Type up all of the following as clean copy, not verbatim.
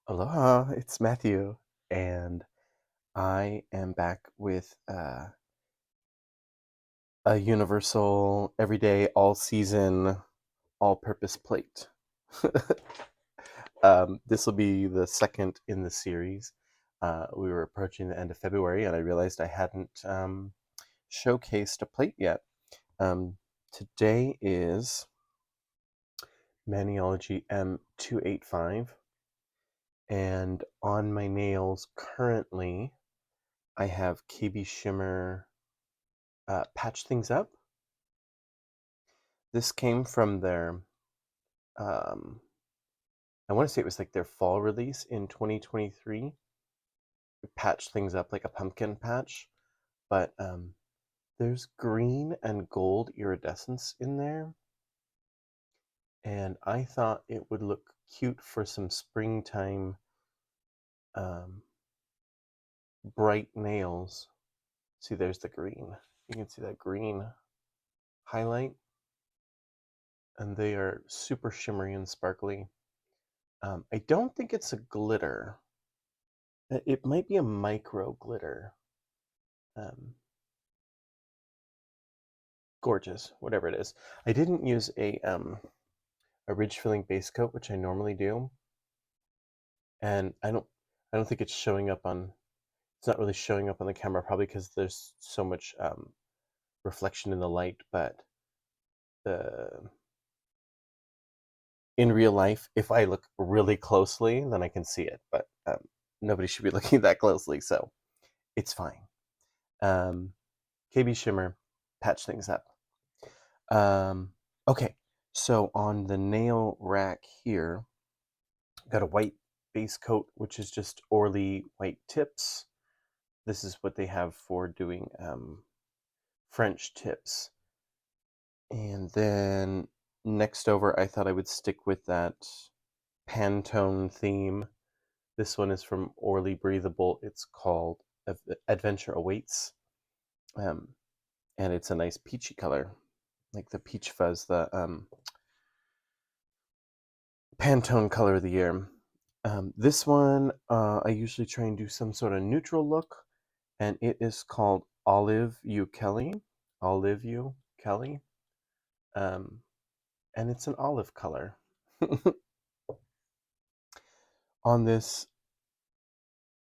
Aloha, it's Matthew, and I am back with a universal, everyday, all season, all purpose plate. This will be the second in the series. We were approaching the end of February, and I realized I hadn't showcased a plate yet. Today is Maniology M285, and on my nails currently, I have KB Shimmer Patch Things Up. This came from their, um, I want to say it was like their fall release in 2023. Patch Things Up like a pumpkin patch, but there's green and gold iridescence in there, and I thought it would look cute for some springtime um, bright nails. See, there's the green. You can see that green highlight, and they are super shimmery and sparkly. I don't think it's a glitter. It might be a micro glitter. Um, Gorgeous, whatever it is. I didn't use a ridge filling base coat, which I normally do, and I don't think it's showing up on. It's not really showing up on the camera, probably because there's so much reflection in the light. But the in real life, if I look really closely, then I can see it. But nobody should be looking that closely, so it's fine. KB Shimmer, Patch Things Up. Okay, so on the nail rack here, got a white base coat, which is just Orly white tips. This is what they have for doing French tips. And then next over, I thought I would stick with that Pantone theme. This one is from Orly Breathable. It's called Adventure Awaits. And it's a nice peachy color, like the peach fuzz, the Pantone color of the year. This one, I usually try and do some sort of neutral look, and it is called Olive You Kelly. Olive You Kelly. Um, and it's an olive color. On this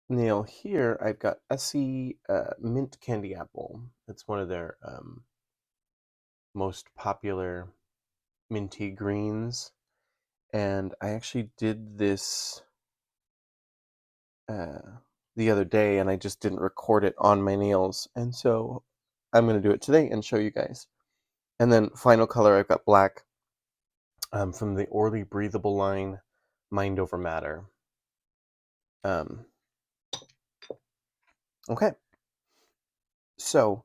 nail here, I've got Essie Mint Candy Apple. It's one of their most popular minty greens. And I actually did this the other day, and I just didn't record it on my nails, and so I'm going to do it today and show you guys. And then final color, I've got black from the Orly Breathable line, Mind Over Matter. Okay, so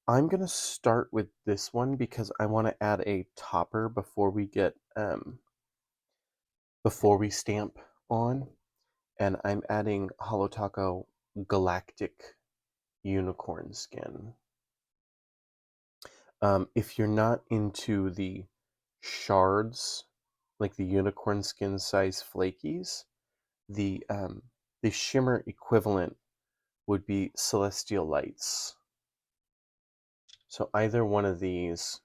I'm going to start with this one because I want to add a topper before we get before we stamp on, and I'm adding Holo Taco Galactic Unicorn Skin. If you're not into the shards, like the unicorn skin size flakies, the shimmer equivalent would be Celestial Lights. So either one of these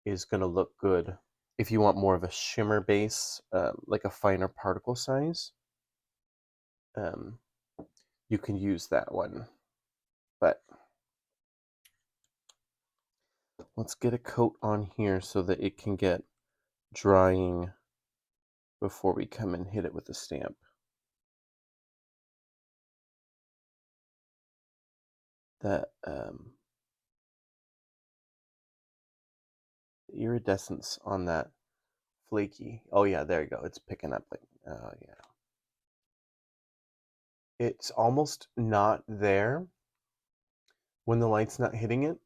is going to look good. If you want more of a shimmer base, like a finer particle size, you can use that one. But let's get a coat on here so that it can get drying before we come and hit it with a stamp. That iridescence on that flaky. Oh yeah, there you go. It's picking up. Like, oh yeah. It's almost not there when the light's not hitting it,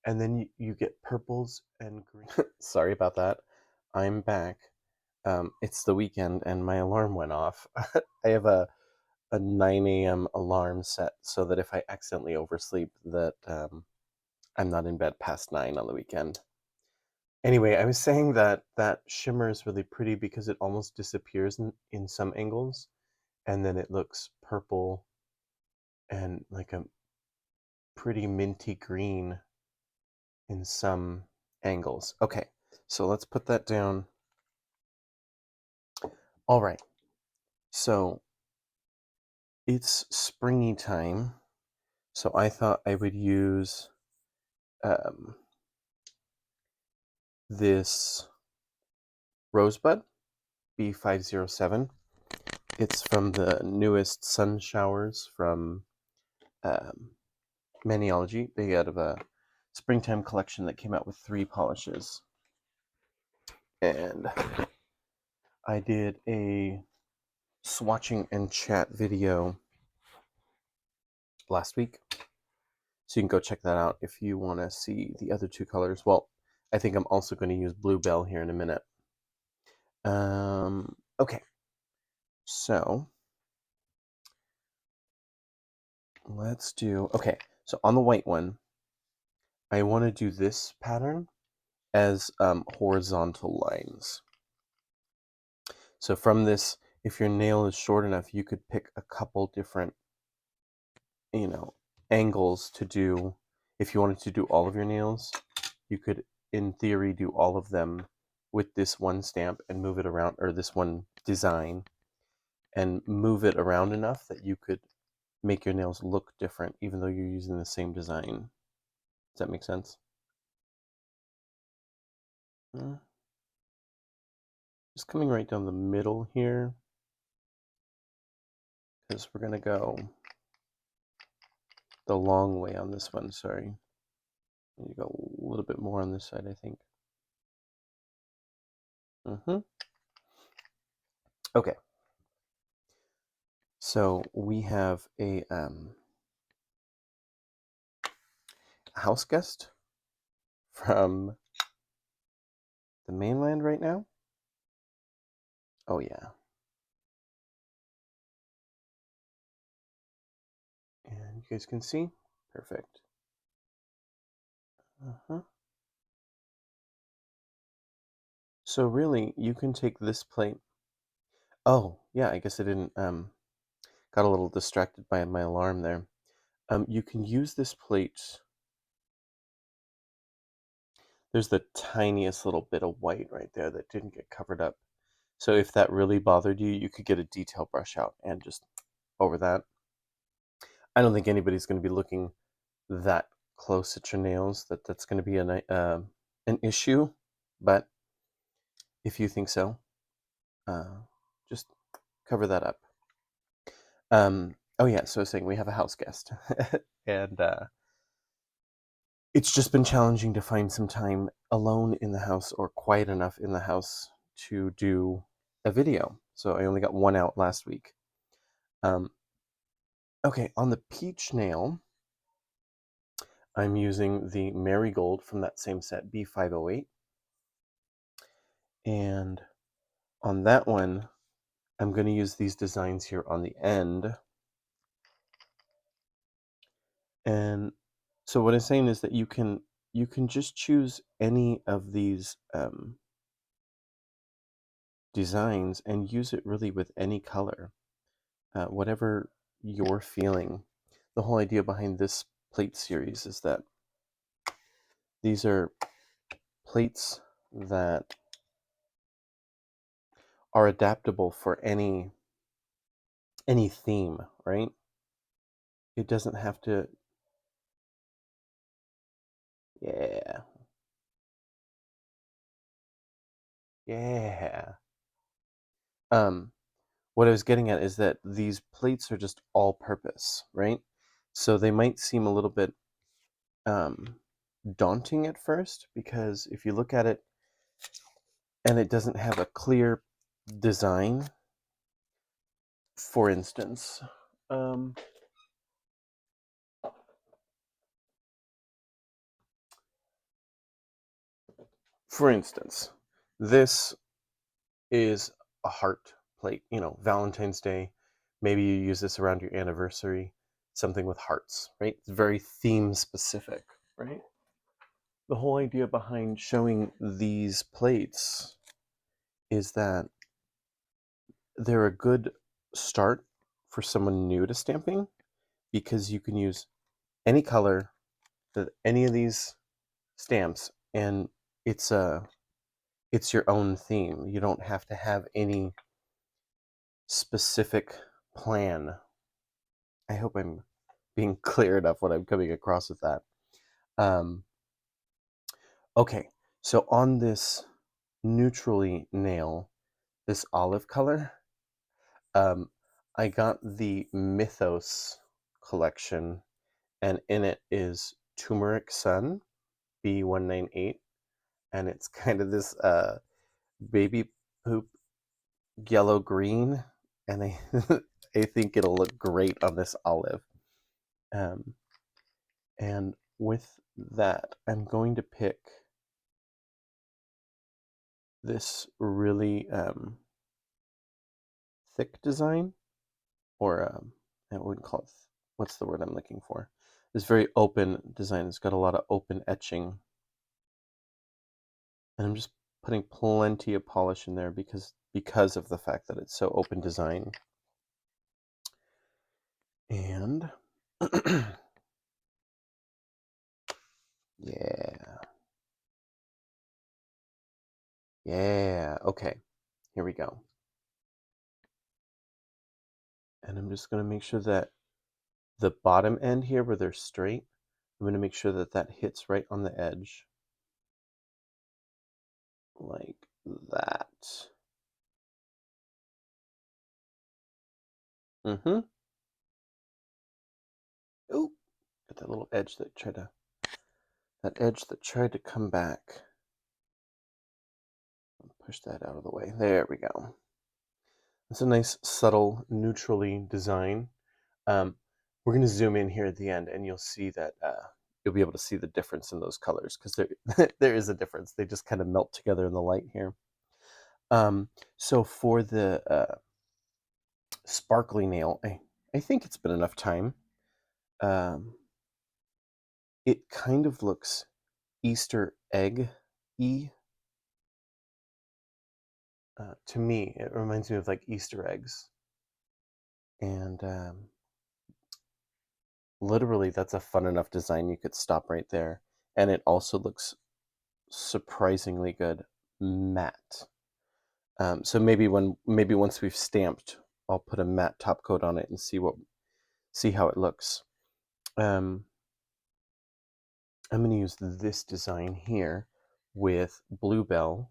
and then you get purples and green. Sorry about that. I'm back. It's the weekend and my alarm went off. I have a 9 a.m. alarm set so that if I accidentally oversleep, that I'm not in bed past 9 on the weekend. Anyway, I was saying that that shimmer is really pretty because it almost disappears in some angles. and then it looks purple and like a pretty minty green in some angles. Okay, so let's put that down. All right, so it's springy time, so I thought I would use this Rosebud B507. It's from the newest sun showers from Maniology. They out of a springtime collection that came out with 3 polishes. And I did a swatching and chat video last week. So you can go check that out if you want to see the other 2 colors. Well, I think I'm also going to use Bluebell here in a minute. Okay. So let's do, okay. So on the white one, I want to do this pattern as horizontal lines. So from this, if your nail is short enough, you could pick a couple different, angles to do. If you wanted to do all of your nails, you could, in theory, do all of them with this one stamp and move it around, or this one design, and move it around enough that you could make your nails look different, even though you're using the same design. Does that make sense? Just coming right down the middle here, because we're going to go the long way on this one, sorry. You go a little bit more on this side, I think. Okay. So we have a house guest from the mainland right now. Oh yeah. And you guys can see? Perfect. So really, you can take this plate. Oh, yeah, I guess I didn't, got a little distracted by my alarm there. You can use this plate. There's the tiniest little bit of white right there that didn't get covered up. So if that really bothered you, you could get a detail brush out and just over that. I don't think anybody's going to be looking that close at your nails that's going to be an issue, but if you think so, just cover that up. Oh yeah, so I was saying we have a house guest, and it's just been challenging to find some time alone in the house or quiet enough in the house to do a video. So I only got one out last week. Okay, on the peach nail, I'm using the Marigold from that same set, B508. And on that one, I'm going to use these designs here on the end. And so what I'm saying is that you can just choose any of these designs and use it really with any color, whatever you're feeling. The whole idea behind this plate series is that these are plates that are adaptable for any theme, right? It doesn't have to. Yeah. Yeah. What I was getting at is that these plates are just all purpose, right? So they might seem a little bit daunting at first, because if you look at it and it doesn't have a clear design, for instance, this is a heart plate, Valentine's Day. Maybe you use this around your anniversary, something with hearts, right? It's very theme specific, right? The whole idea behind showing these plates is that they're a good start for someone new to stamping, because you can use any color, any of these stamps, and it's your own theme. You don't have to have any specific plan. I hope I'm being clear enough what I'm coming across with that. Okay, so on this neutrally nail, this olive color, I got the Mythos collection, and in it is Turmeric Sun B198, and it's kind of this baby poop yellow green, and I I think it'll look great on this olive. And with that, I'm going to pick this really thick design, or I wouldn't call it, what's the word I'm looking for? This very open design. It's got a lot of open etching. And I'm just putting plenty of polish in there because of the fact that it's so open design. And yeah. Yeah. Okay. Here we go. And I'm just going to make sure that the bottom end here where they're straight, I'm going to make sure that that hits right on the edge. Like that. Mm-hmm. Ooh, got that little edge that tried to come back. Push that out of the way. There we go. It's a nice, subtle, neutrally design. We're going to zoom in here at the end, and you'll see that you'll be able to see the difference in those colors, because there is a difference. They just kind of melt together in the light here. So for the sparkly nail, I think it's been enough time. It kind of looks Easter egg-y. To me, it reminds me of like Easter eggs. And literally, that's a fun enough design. You could stop right there. And it also looks surprisingly good matte. So maybe once we've stamped, I'll put a matte top coat on it and see how it looks. I'm going to use this design here with Bluebell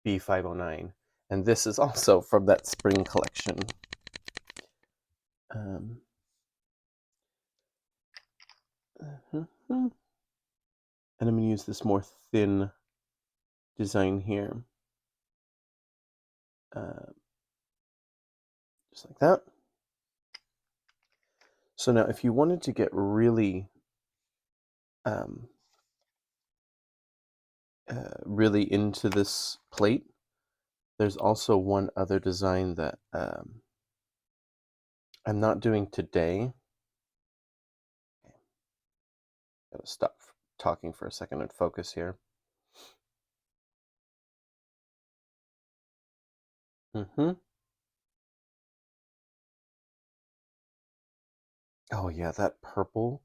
B509, and this is also from that spring collection. And I'm going to use this more thin design here. Just like that. So now if you wanted to get really really into this plate, there's also one other design that I'm not doing today. Gotta stop talking for a second and focus here. Oh yeah, that purple.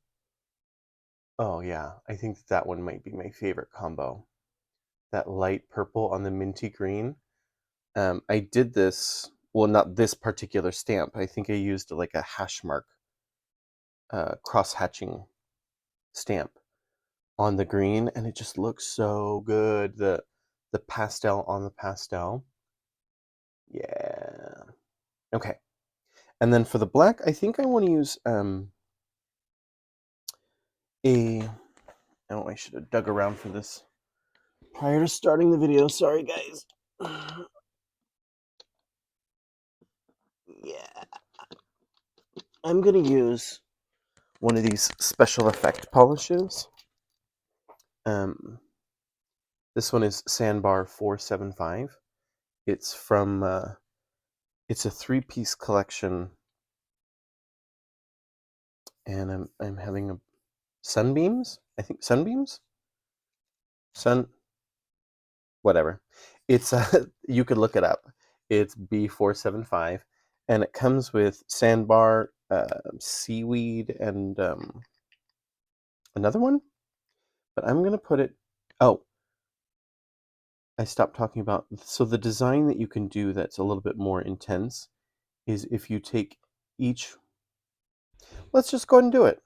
Oh yeah, I think that one might be my favorite combo. That light purple on the minty green. I did this, well, not this particular stamp. I think I used like a hash mark cross-hatching stamp on the green, and it just looks so good. The pastel on the pastel. Yeah. Okay. And then for the black, I think I want to use oh, I should have dug around for this prior to starting the video. Sorry, guys. Yeah. I'm going to use one of these special effect polishes. This one is Sandbar 475. It's from, it's a 3-piece collection, and I'm having a Sunbeams? I think Sunbeams? Whatever. It's, you could look it up. It's B475, And it comes with sandbar, seaweed, and another one. But I'm going to put it... Oh, I stopped talking about... So the design that you can do that's a little bit more intense is if you take each... Let's just go ahead and do it.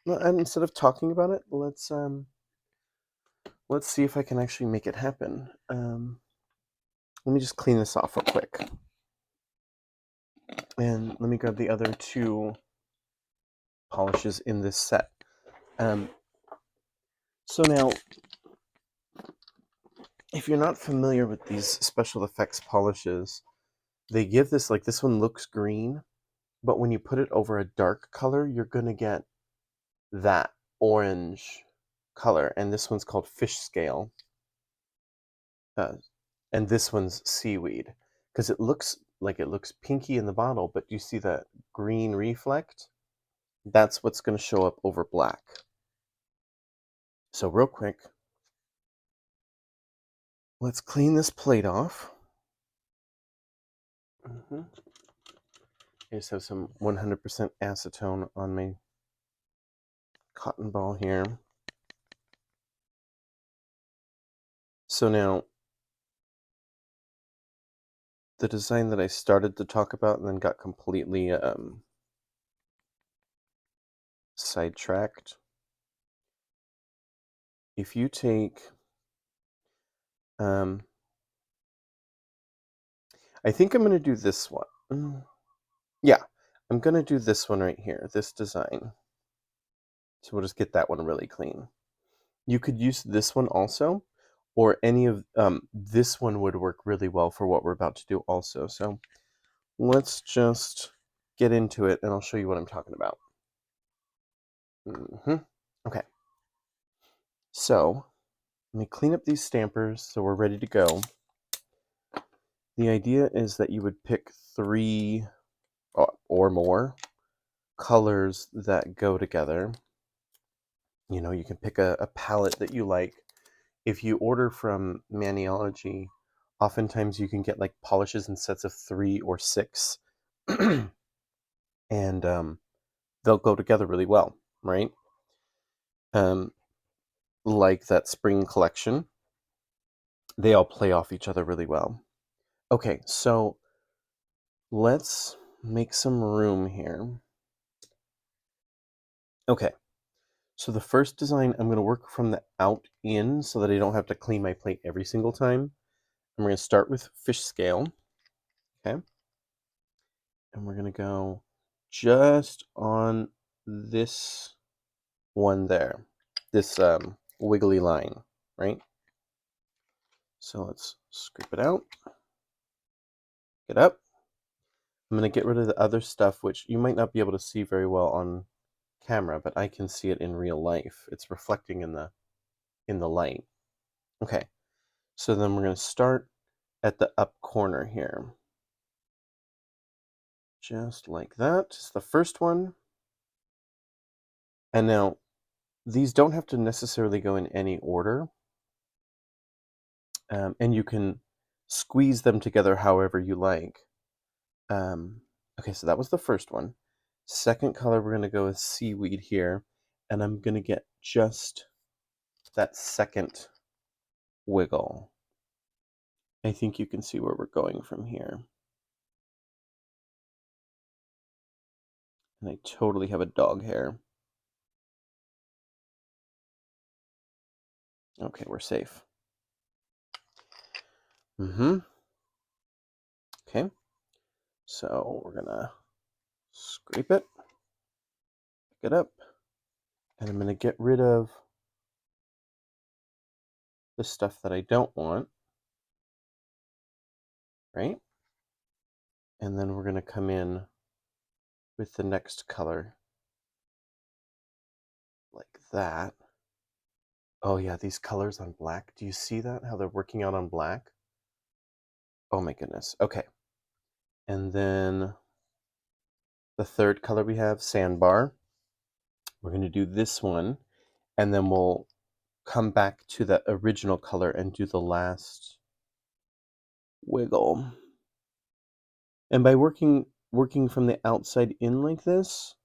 And instead of talking about it, let's see if I can actually make it happen. Let me just clean this off real quick. And let me grab the other two polishes in this set. So now, if you're not familiar with these special effects polishes, they give this, like, this one looks green, but when you put it over a dark color, you're going to get that orange color. And this one's called fish scale. And this one's seaweed. Because it looks pinky in the bottle, but you see that green reflect? That's what's going to show up over black. So real quick, let's clean this plate off. I just have some 100% acetone on my cotton ball here. So now, the design that I started to talk about and then got completely sidetracked. If you take, I think I'm going to do this one. Yeah, I'm going to do this one right here, this design. So we'll just get that one really clean. You could use this one also, or any of, this one would work really well for what we're about to do also. So let's just get into it and I'll show you what I'm talking about. Okay. So let me clean up these stampers so we're ready to go. The idea is that you would pick 3 or more colors that go together. You know, you can pick a palette that you like. If you order from Maniology, oftentimes you can get like polishes in sets of 3 or 6. And they'll go together really well, right? Like that spring collection. They all play off each other really well. Okay, so let's make some room here. Okay, so the first design, I'm going to work from the out in so that I don't have to clean my plate every single time. I'm going to start with fish scale. Okay, and we're going to go just on this one there, this wiggly line, right? So let's scrape it out, get up. I'm going to get rid of the other stuff, which you might not be able to see very well on camera, but I can see it in real life. It's reflecting in the light. Okay, so then we're going to start at the up corner here. Just like that. It's the first one. And now, these don't have to necessarily go in any order. And you can squeeze them together however you like. Okay, so that was the first one. Second color, we're going to go with seaweed here. And I'm going to get just that second wiggle. I think you can see where we're going from here. And I totally have a dog hair. Okay, we're safe. Okay, so we're gonna scrape it, pick it up, and I'm gonna get rid of the stuff that I don't want, right? And then we're gonna come in with the next color, like that. Oh yeah, these colors on black. Do you see that? How they're working out on black? Oh my goodness. Okay. And then the third color we have, sandbar. We're going to do this one, and then we'll come back to the original color and do the last wiggle. And by working working from the outside in like this,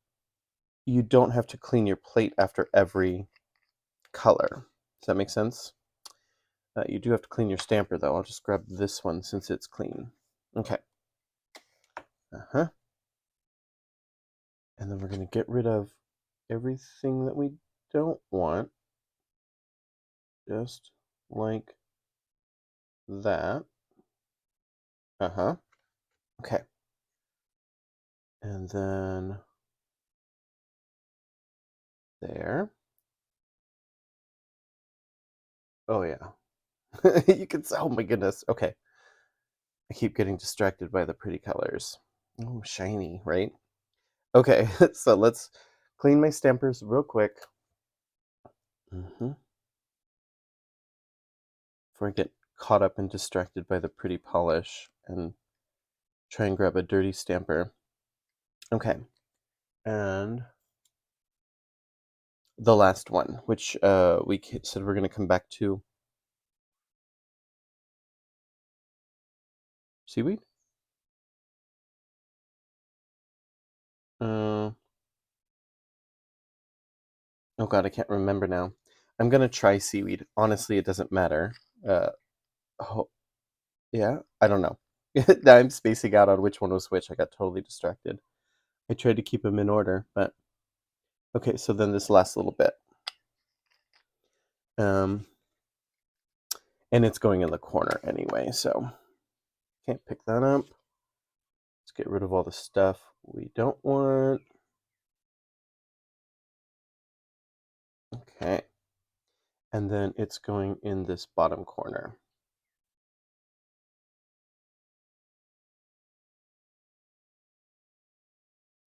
you don't have to clean your plate after every color. Does that make sense? You do have to clean your stamper though. I'll just grab this one since it's clean. Okay. Uh-huh. And then we're going to get rid of everything that we don't want. Just like that. Uh-huh. Okay. And then there. Oh yeah. You can oh my goodness. Okay. I keep getting distracted by the pretty colors. Oh, shiny, right? Okay, so let's clean my stampers real quick. Before I get caught up and distracted by the pretty polish and try and grab a dirty stamper. Okay. And the last one, which we said we're going to come back to. Seaweed? Oh god, I can't remember now. I'm going to try seaweed. Honestly, it doesn't matter. Oh, yeah? I don't know. Now I'm spacing out on which one was which. I got totally distracted. I tried to keep them in order, but... Okay, so then this last little bit. And it's going in the corner anyway, so can't pick that up. Let's get rid of all the stuff we don't want. Okay. And then it's going in this bottom corner.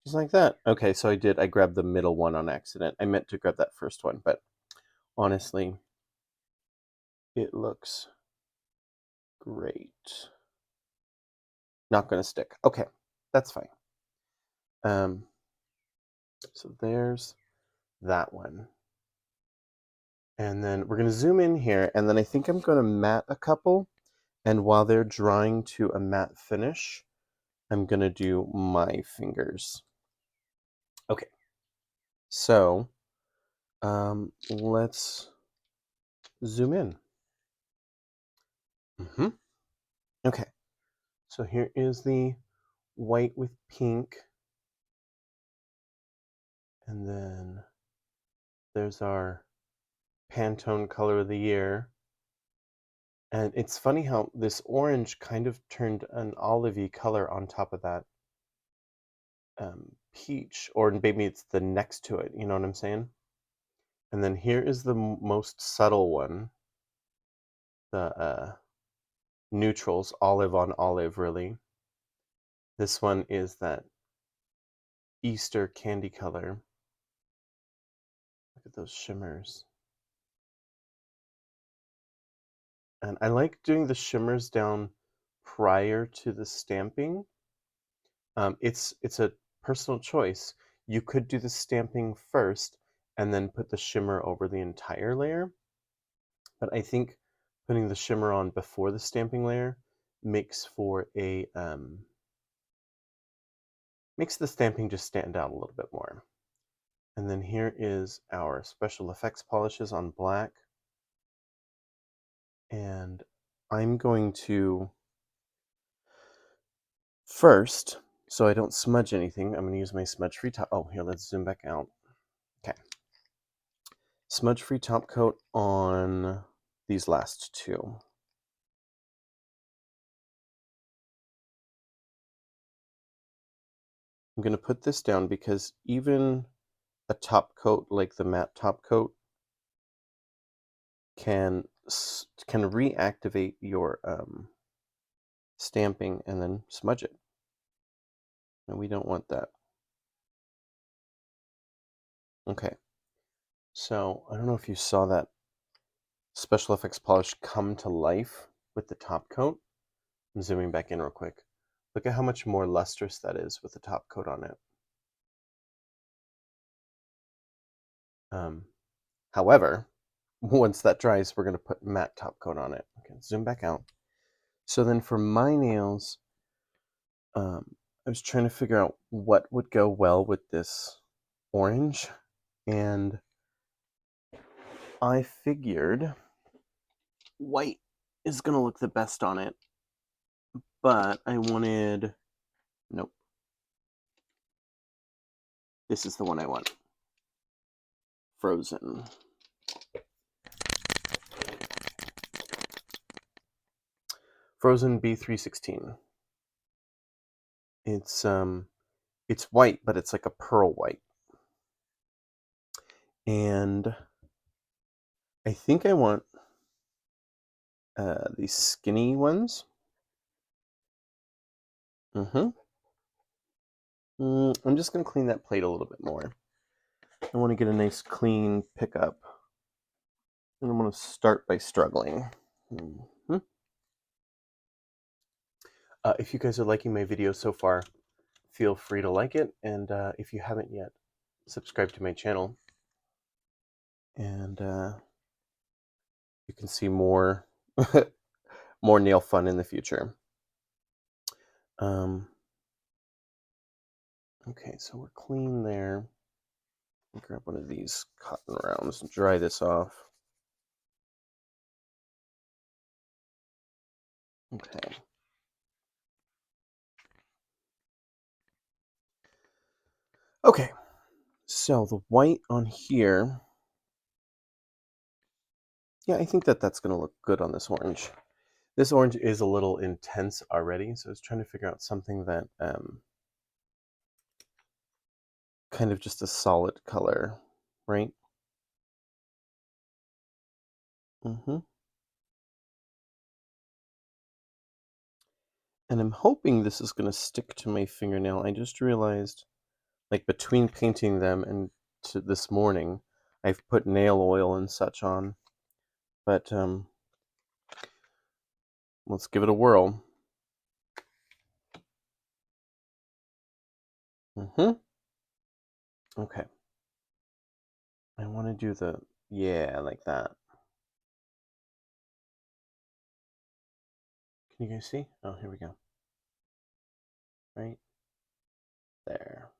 Just like that. Okay, so I grabbed the middle one on accident. I meant to grab that first one, but honestly, it looks great. Not gonna stick. Okay, that's fine. So there's that one. And then we're gonna zoom in here, and then I think I'm gonna matte a couple, and while they're drying to a matte finish, I'm gonna do my fingers. Okay, so let's zoom in. Okay, so here is the white with pink, and then there's our Pantone color of the year. And it's funny how this orange kind of turned an olivey color on top of that peach, or maybe it's the next to it, you know what I'm saying? And then here is the most subtle one, the neutrals, olive on olive, really. This one is that Easter candy color. Look at those shimmers. And I like doing the shimmers down prior to the stamping. It's a personal choice. You could do the stamping first and then put the shimmer over the entire layer. But I think putting the shimmer on before the stamping layer makes for a makes the stamping just stand out a little bit more. And then here is our special effects polishes on black. And I'm going to first, so I don't smudge anything, I'm going to use my smudge-free top. Oh, here, let's zoom back out. Okay. Smudge-free top coat on these last two. I'm going to put this down because even a top coat like the matte top coat can reactivate your stamping and then smudge it. And we don't want that. Okay. So I don't know if you saw that special effects polish come to life with the top coat. I'm zooming back in real quick. Look at how much more lustrous that is with the top coat on it. However, once that dries, we're going to put matte top coat on it. Okay, zoom back out. So then for my nails, I was trying to figure out what would go well with this orange, and I figured white is going to look the best on it, but I wanted, nope, this is the one I want, Frozen. Frozen B316. It's white, but it's like a pearl white. And I think I want these skinny ones. I'm just going to clean that plate a little bit more. I want to get a nice clean pickup. And I'm going to start by struggling. If you guys are liking my video so far, feel free to like it. And if you haven't yet, subscribe to my channel. And you can see more, more nail fun in the future. Okay, so we're clean there. I'll grab one of these cotton rounds and dry this off. Okay. Okay, so the white on here, yeah, I think that's going to look good on this orange. This orange is a little intense already, so I was trying to figure out something that kind of just a solid color, right? And I'm hoping this is going to stick to my fingernail. I just realized, like between painting them and to this morning, I've put nail oil and such on. But let's give it a whirl. Okay. I want to do the, yeah, like that. Can you guys see? Oh, here we go. Right there.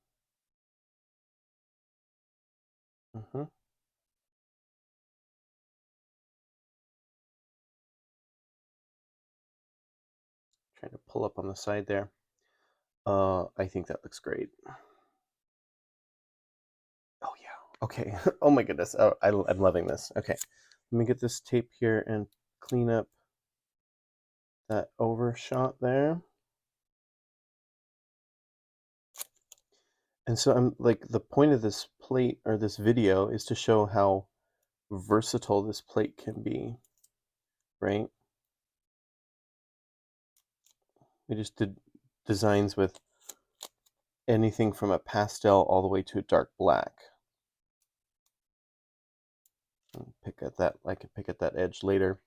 Trying to pull up on the side there. I think that looks great. Oh yeah. Okay. Oh my goodness. Oh, I'm loving this. Okay. Let me get this tape here and clean up that overshot there. And so I'm like, the point of this plate or this video is to show how versatile this plate can be, right? We just did designs with anything from a pastel all the way to a dark black. Pick at that. I can pick at that edge later.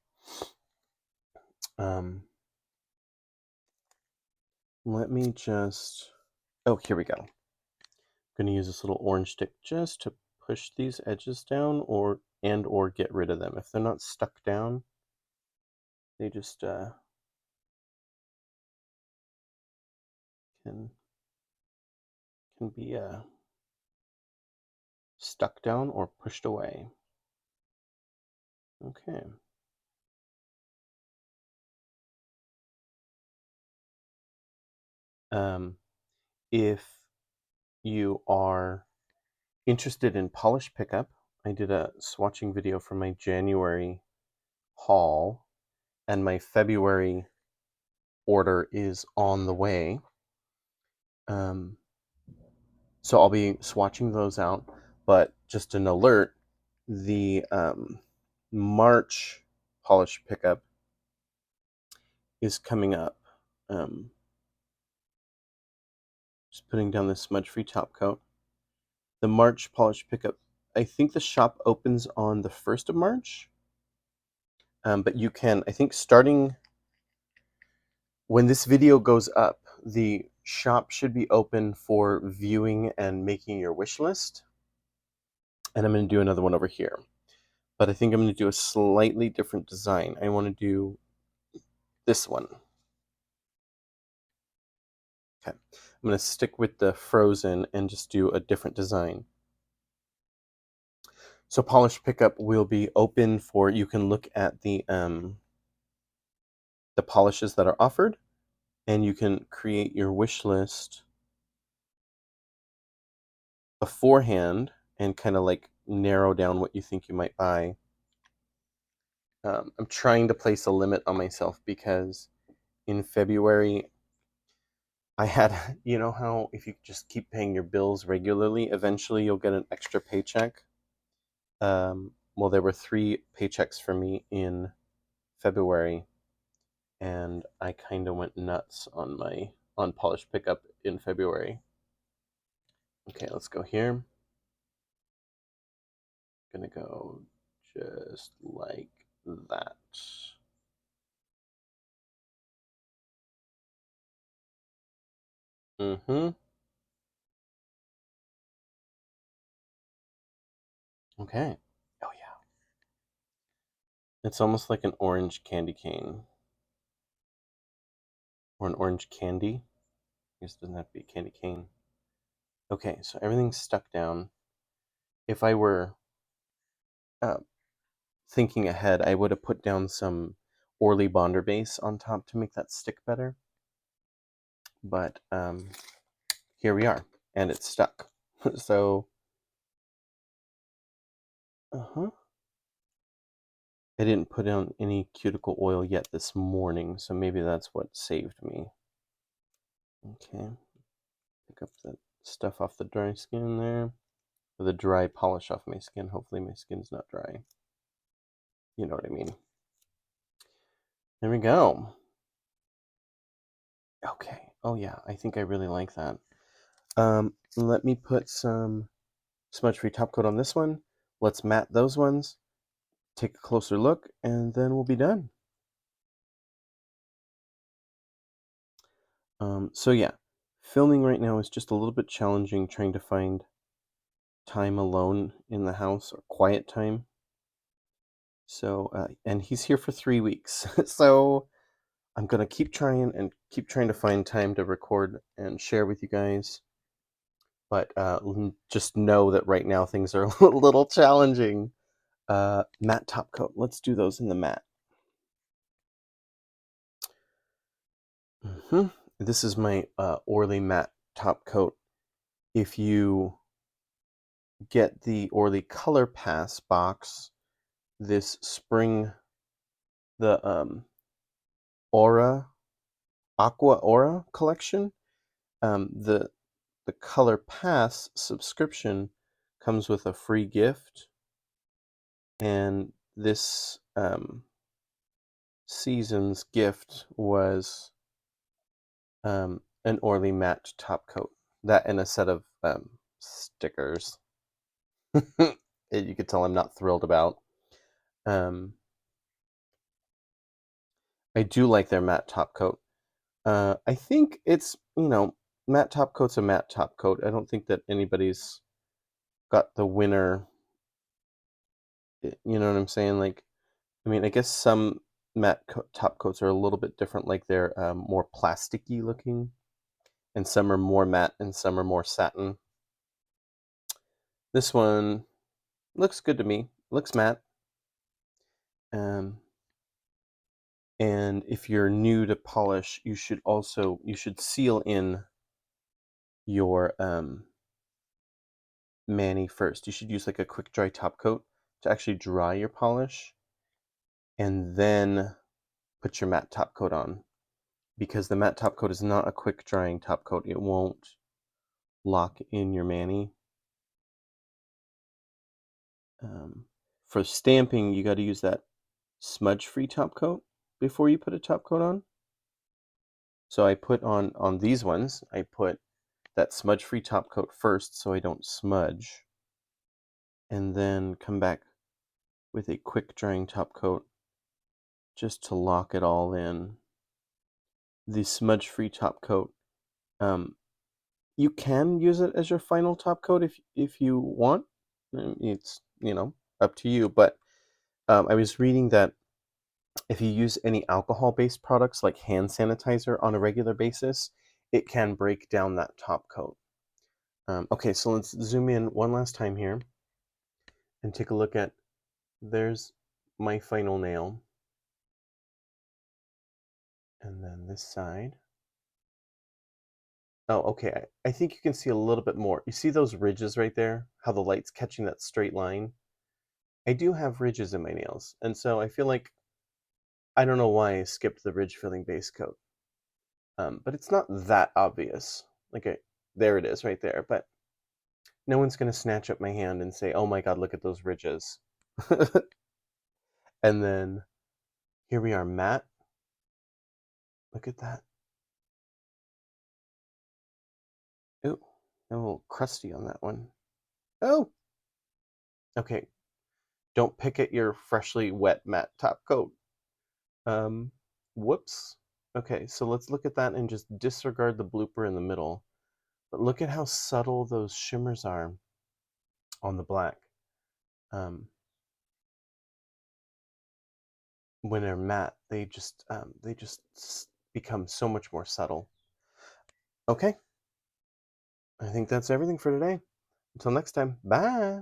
Let me just. Oh, here we go. I'm going to use this little orange stick just to push these edges down, or get rid of them. If they're not stuck down, they just can be stuck down or pushed away. Okay. If you are interested in polish pickup, I did a swatching video for my January haul, and my February order is on the way. So I'll be swatching those out, but just an alert, the March polish pickup is coming up. Just putting down this smudge-free top coat. The March polish pickup, I think the shop opens on the 1st of March, but you can, I think starting when this video goes up, the shop should be open for viewing and making your wish list. And I'm going to do another one over here. But I think I'm going to do a slightly different design. I want to do this one. Okay. I'm going to stick with the Frozen and just do a different design. So Polish Pickup will be open for, you can look at the polishes that are offered, and you can create your wish list beforehand and kind of like narrow down what you think you might buy. I'm trying to place a limit on myself because in February I had, you know how if you just keep paying your bills regularly, eventually you'll get an extra paycheck. Well, there were 3 paychecks for me in February, and I kind of went nuts on Polish Pickup in February. Okay, let's go here. Gonna go just like that. Mm-hmm. Okay. Oh yeah. It's almost like an orange candy cane. Or an orange candy. I guess it doesn't have to be a candy cane. Okay, so everything's stuck down. If I were uh, thinking ahead, I would have put down some Orly Bonder base on top to make that stick better. But here we are, and it's stuck. So, uh-huh. I didn't put on any cuticle oil yet this morning, so maybe that's what saved me. Okay, pick up that stuff off the dry skin there. Or the dry polish off my skin. Hopefully my skin's not dry. You know what I mean. There we go. Okay. Oh yeah, I think I really like that. Let me put some smudge-free top coat on this one. Let's matte those ones. Take a closer look, and then we'll be done. So yeah, filming right now is just a little bit challenging trying to find time alone in the house or quiet time. So, and he's here for 3 weeks. So I'm gonna keep trying to find time to record and share with you guys. But just know that right now things are a little challenging. Matte top coat. Let's do those in the matte. This is my Orly matte top coat. If you get the Orly Color Pass box this spring, the Aqua Aura collection, the Color Pass subscription comes with a free gift, and this season's gift was an Orly matte top coat. That and a set of stickers. You could tell I'm not thrilled about. I do like their matte top coat. I think it's, matte top coat's a matte top coat. I don't think that anybody's got the winner. You know what I'm saying? Like, I mean, I guess some top coats are a little bit different, like they're more plasticky looking, and some are more matte and some are more satin. This one looks good to me. Looks matte. And if you're new to polish, you should seal in your mani first. You should use like a quick dry top coat to actually dry your polish, and then put your matte top coat on, because the matte top coat is not a quick drying top coat. It won't lock in your mani. For stamping, you got to use that smudge-free top coat before you put a top coat on. So I put on these ones, I put that smudge-free top coat first so I don't smudge, and then come back with a quick drying top coat just to lock it all in. The smudge-free top coat, you can use it as your final top coat if you want. It's, up to you. But I was reading that if you use any alcohol-based products like hand sanitizer on a regular basis, it can break down that top coat. Okay, so let's zoom in one last time here and take a look at, there's my final nail. And then this side. Oh, okay. I think you can see a little bit more. You see those ridges right there? How the light's catching that straight line? I do have ridges in my nails, and so I feel like, I don't know why I skipped the ridge filling base coat. But it's not that obvious. Like, there it is right there, but no one's going to snatch up my hand and say, oh my god, look at those ridges. And then here we are matte. Look at that. Ooh, a little crusty on that one. Oh! Okay, don't pick at your freshly wet matte top coat. Um, Whoops. Okay, so let's look at that and just disregard the blooper in the middle. But look at how subtle those shimmers are on the black. When they're matte, they just become so much more subtle. Okay, I think that's everything for today. Until next time, bye.